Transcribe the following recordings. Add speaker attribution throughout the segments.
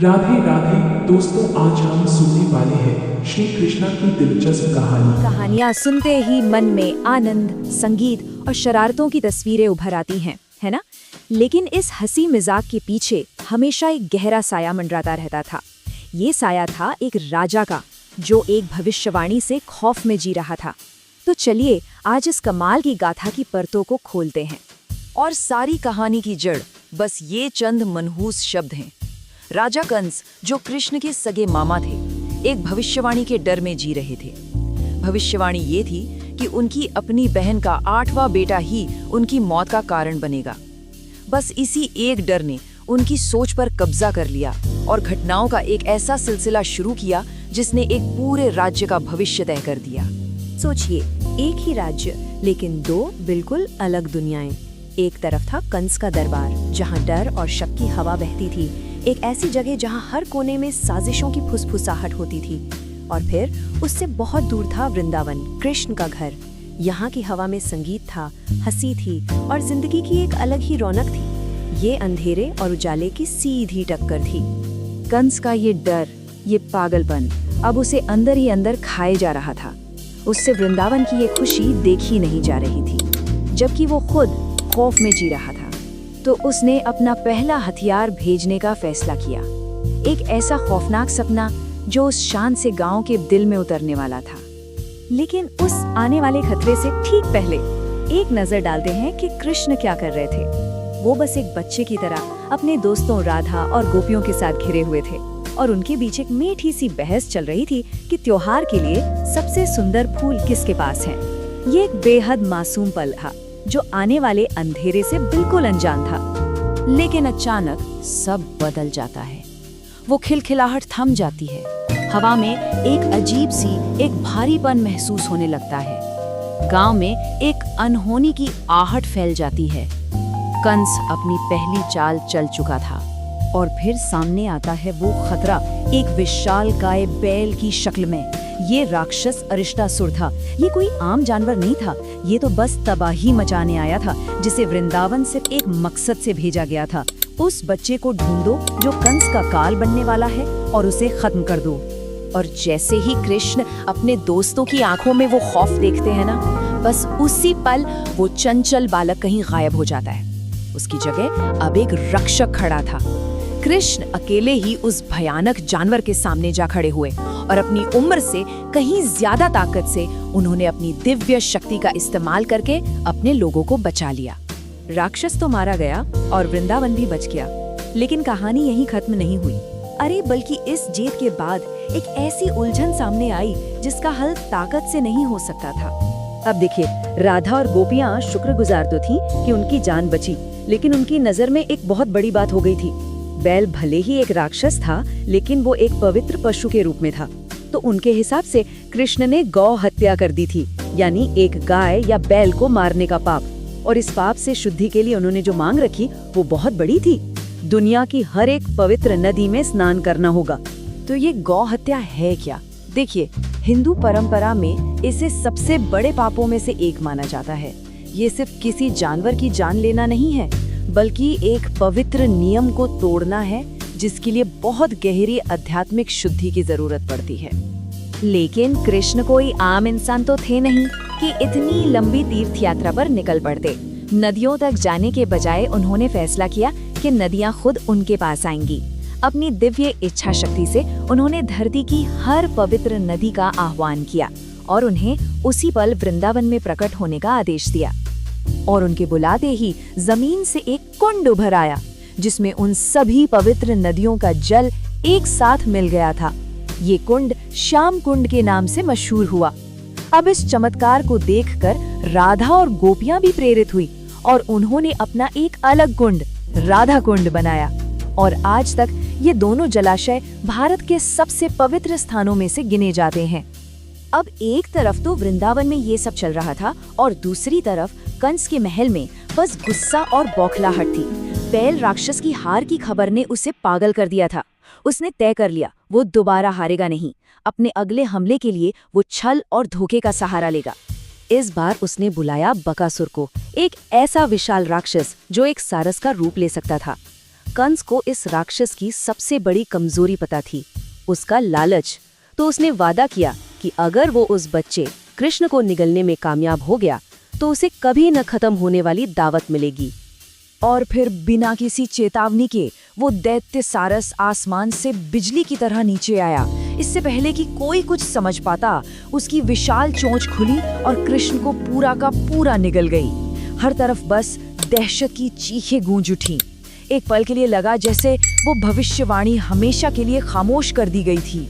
Speaker 1: राधे राधे दोस्तों, आज हम सुनने वाले हैं श्री कृष्णा की दिलचस्प कहानी।
Speaker 2: कहानियाँ सुनते ही मन में आनंद, संगीत और शरारतों की तस्वीरें उभर आती हैं, है ना? लेकिन इस हंसी मजाक के पीछे हमेशा एक गहरा साया मंडराता रहता था। ये साया था एक राजा का, जो एक भविष्यवाणी से खौफ में जी रहा था। तो चलिए आज इस कमाल की गाथा की परतों को खोलते हैं।
Speaker 3: और सारी कहानी की जड़ बस ये चंद मनहूस शब्द हैं। राजा कंस, जो कृष्ण के सगे मामा थे, एक भविष्यवाणी के डर में जी रहे थे। भविष्यवाणी ये थी कि उनकी अपनी बहन का 8वां बेटा ही उनकी मौत का कारण बनेगा। बस इसी एक डर ने उनकी सोच पर कब्जा कर लिया और घटनाओं का एक ऐसा सिलसिला शुरू किया जिसने एक पूरे राज्य का भविष्य तय कर दिया।
Speaker 2: सोचिए, एक ही राज्य लेकिन दो बिल्कुल अलग दुनियाएं। एक तरफ था कंस का दरबार, जहां डर और शक की हवा बहती थी। एक ऐसी जगह जहां हर कोने में साजिशों की फुसफुसाहट होती थी। और फिर उससे बहुत दूर था वृंदावन, कृष्ण का घर। यहाँ की हवा में संगीत था, हंसी थी और जिंदगी की एक अलग ही रौनक थी। ये अंधेरे और उजाले की सीधी टक्कर थी। कंस का ये डर, ये पागलपन अब उसे अंदर ही अंदर खाए जा रहा था। उससे वृंदावन की ये खुशी देखी नहीं जा रही थी, जबकि वो खुद खौफ में जी रहा था। तो उसने अपना पहला हथियार भेजने का फैसला किया। एक ऐसा खौफनाक सपना जो उस शान से गांव के दिल में उतरने वाला था। लेकिन उस आने वाले खतरे से ठीक पहले एक नजर डालते हैं कि कृष्ण क्या कर रहे थे। वो बस एक बच्चे की तरह अपने दोस्तों राधा और गोपियों के साथ घिरे हुए थे, और उनके बीच एक मीठी सी बहस चल रही थी कि त्योहार के लिए सबसे सुंदर फूल किसके पास है। ये एक बेहद मासूम पल था, जो आने वाले अंधेरे से बिल्कुल अनजान था। लेकिन अचानक सब बदल जाता है। वो खिलखिलाहट थम जाती है। हवा में एक अजीब सी एक भारीपन महसूस होने लगता है। गांव में एक अनहोनी की आहट फैल जाती है। कंस अपनी पहली चाल चल चुका था, और फिर सामने आता है वो खतरा, एक विशालकाय बैल की शक्ल में। ये राक्षस अरिष्टासुर था। ये कोई आम जानवर नहीं था। ये तो बस तबाही मचाने आया था, जिसे वृंदावन सिर्फ एक मकसद से भेजा गया था। उस बच्चे को ढूंढो जो कंस का काल बनने वाला है, और उसे खत्म कर दो। और जैसे ही कृष्ण अपने दोस्तों की आंखों में वो खौफ देखते हैं ना, बस उसी पल वो चंचल बालक कहीं गायब हो जाता है। उसकी जगह अब एक रक्षक खड़ा था। कृष्ण अकेले ही उस भयानक जानवर के सामने जा खड़े हुए, और अपनी उम्र से कहीं ज्यादा ताकत से उन्होंने अपनी दिव्य शक्ति का इस्तेमाल करके अपने लोगों को बचा लिया। राक्षस तो मारा गया और वृंदावन भी बच गया, लेकिन कहानी यहीं खत्म नहीं हुई। अरे बल्कि इस जीत के बाद एक ऐसी उलझन सामने आई जिसका हल ताकत से नहीं हो सकता था। अब देखिए, राधा और गोपियां शुक्रगुजार तो थी कि उनकी जान बची, लेकिन उनकी नजर में एक बहुत बड़ी बात हो गई थी। बैल भले ही एक राक्षस था, लेकिन वो एक पवित्र पशु के रूप में था। तो उनके हिसाब से कृष्ण ने गौ हत्या कर दी थी, यानी एक गाय या बैल को मारने का पाप। और इस पाप से शुद्धि के लिए उन्होंने जो मांग रखी वो बहुत बड़ी थी। दुनिया की हर एक पवित्र नदी में स्नान करना होगा।
Speaker 3: तो ये गौ हत्या है क्या? देखिए, हिंदू परंपरा में इसे सबसे बड़े पापों में से एक माना जाता है। ये सिर्फ किसी जानवर की जान लेना नहीं है, बल्कि एक पवित्र नियम को तोड़ना है, जिसके लिए बहुत गहरी आध्यात्मिक शुद्धि की जरूरत पड़ती है।
Speaker 2: लेकिन कृष्ण कोई आम इंसान तो थे नहीं कि इतनी लंबी तीर्थ यात्रा पर निकल पड़ते। नदियों तक जाने के बजाय उन्होंने फैसला किया कि नदियां खुद उनके पास आएंगी। अपनी दिव्य इच्छा शक्ति से उन्होंने धरती की हर पवित्र नदी का आह्वान किया, और उन्हें उसी पल वृंदावन में प्रकट होने का आदेश दिया। और उनके बुलाते ही जमीन से एक कुंड उभर आया, जिसमें उन सभी पवित्र नदियों का जल एक साथ मिल गया था। ये कुंड श्याम कुंड के नाम से मशहूर हुआ। अब इस चमत्कार को देखकर राधा और गोपियां भी प्रेरित हुई, और उन्होंने अपना एक अलग कुंड, राधा कुंड बनाया। और आज तक ये दोनों जलाशय भारत के सबसे पवित्र स्थानों में से गिने जाते हैं। अब एक तरफ तो वृंदावन में ये सब चल रहा था, और दूसरी तरफ कंस के महल में बस गुस्सा और बौखलाहट थी। बैल राक्षस की हार की खबर ने उसे पागल कर दिया था। उसने तय कर लिया वो दोबारा हारेगा नहीं। अपने अगले हमले के लिए वो छल और धोखे का सहारा लेगा। इस बार उसने बुलाया बकासुर को, एक ऐसा विशाल राक्षस जो एक सारस का रूप ले सकता था। कंस को इस राक्षस की सबसे बड़ी कमजोरी पता थी, उसका लालच। तो उसने वादा किया कि अगर वो उस बच्चे कृष्ण को निगलने में कामयाब हो गया तो उसे कभी न खत्म होने वाली दावत मिलेगी।
Speaker 3: और फिर बिना किसी चेतावनी के वो दैत्य सारस आसमान से बिजली की तरह नीचे आया। इससे पहले कि कोई कुछ समझ पाता, उसकी विशाल चोंच खुली और कृष्ण को पूरा का पूरा निगल गई। हर तरफ बस दहशत की चीखें गूंज उठी। एक पल के लिए लगा जैसे वो भविष्यवाणी हमेशा के लिए खामोश कर दी गई थी।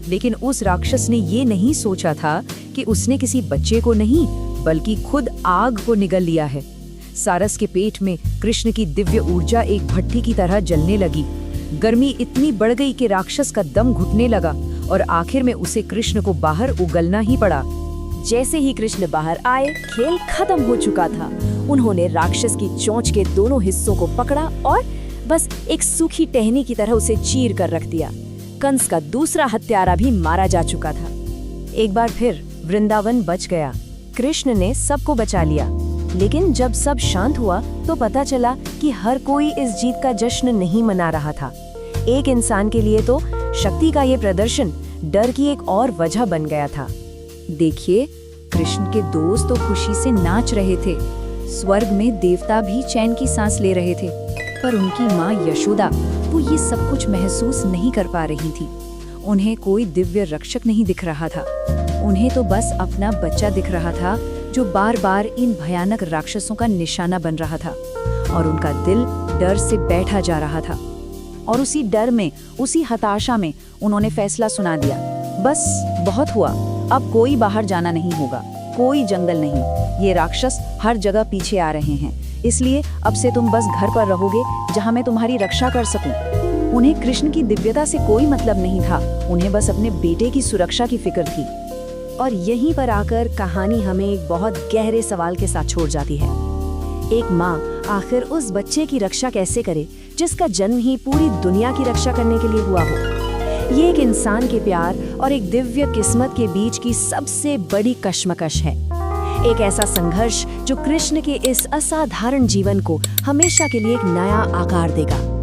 Speaker 3: लेकिन उस राक्षस ने ये नहीं सोचा था कि उसने किसी बच्चे को नहीं, बल्कि खुद आग को निगल लिया है। सारस के पेट में कृष्ण की दिव्य ऊर्जा एक भट्टी की तरह जलने लगी। गर्मी इतनी बढ़ गई कि राक्षस का दम घुटने लगा और आखिर में उसे कृष्ण को बाहर उगलना ही पड़ा।
Speaker 2: जैसे ही कृष्ण बाहर आए, खेल खत्म हो चुका था। उन्होंने राक्षस की चोंच के दोनों हिस्सों को पकड़ा और बस एक सूखी टहनी की तरह उसे चीर कर रख दिया। कंस का दूसरा हत्यारा भी मारा जा चुका था। एक बार फिर वृंदावन बच गया। कृष्ण ने सबको बचा लिया। लेकिन जब सब शांत हुआ तो पता चला कि हर कोई इस जीत का जश्न नहीं मना रहा था। एक इंसान के लिए तो शक्ति का ये प्रदर्शन डर की एक और वजह बन गया था। देखिए, कृष्ण के दोस्त तो खुशी से नाच रहे थे। स्वर्ग में देवता भी चैन की सांस ले रहे थे। पर उनकी माँ यशोदा, वो ये सब कुछ महसूस नहीं कर पा रही थी। उन्हें कोई दिव्य रक्षक नहीं दिख रहा था। उन्हें तो बस अपना बच्चा दिख रहा था, जो बार बार इन भयानक राक्षसों का निशाना बन रहा था। और उनका दिल डर से बैठा जा रहा था। और उसी डर में, उसी हताशा में उन्होंने फैसला सुना दिया, बस बहुत हुआ, अब कोई बाहर जाना नहीं होगा, कोई जंगल नहीं। ये राक्षस हर जगह पीछे आ रहे हैं, इसलिए अब से तुम बस घर पर रहोगे जहाँ मैं तुम्हारी रक्षा कर सकूं। उन्हें कृष्ण की दिव्यता से कोई मतलब नहीं था, उन्हें बस अपने बेटे की सुरक्षा की फिक्र थी। और यहीं पर आकर कहानी हमें एक बहुत गहरे सवाल के साथ छोड़ जाती है। एक माँ आखिर उस बच्चे की रक्षा कैसे करे जिसका जन्म ही पूरी दुनिया की रक्षा करने के लिए हुआ हो। ये एक इंसान के प्यार और एक दिव्य किस्मत के बीच की सबसे बड़ी कश्मकश है। एक ऐसा संघर्ष जो कृष्ण के इस असाधारण जीवन को हमेशा के लिए एक नया आकार देगा।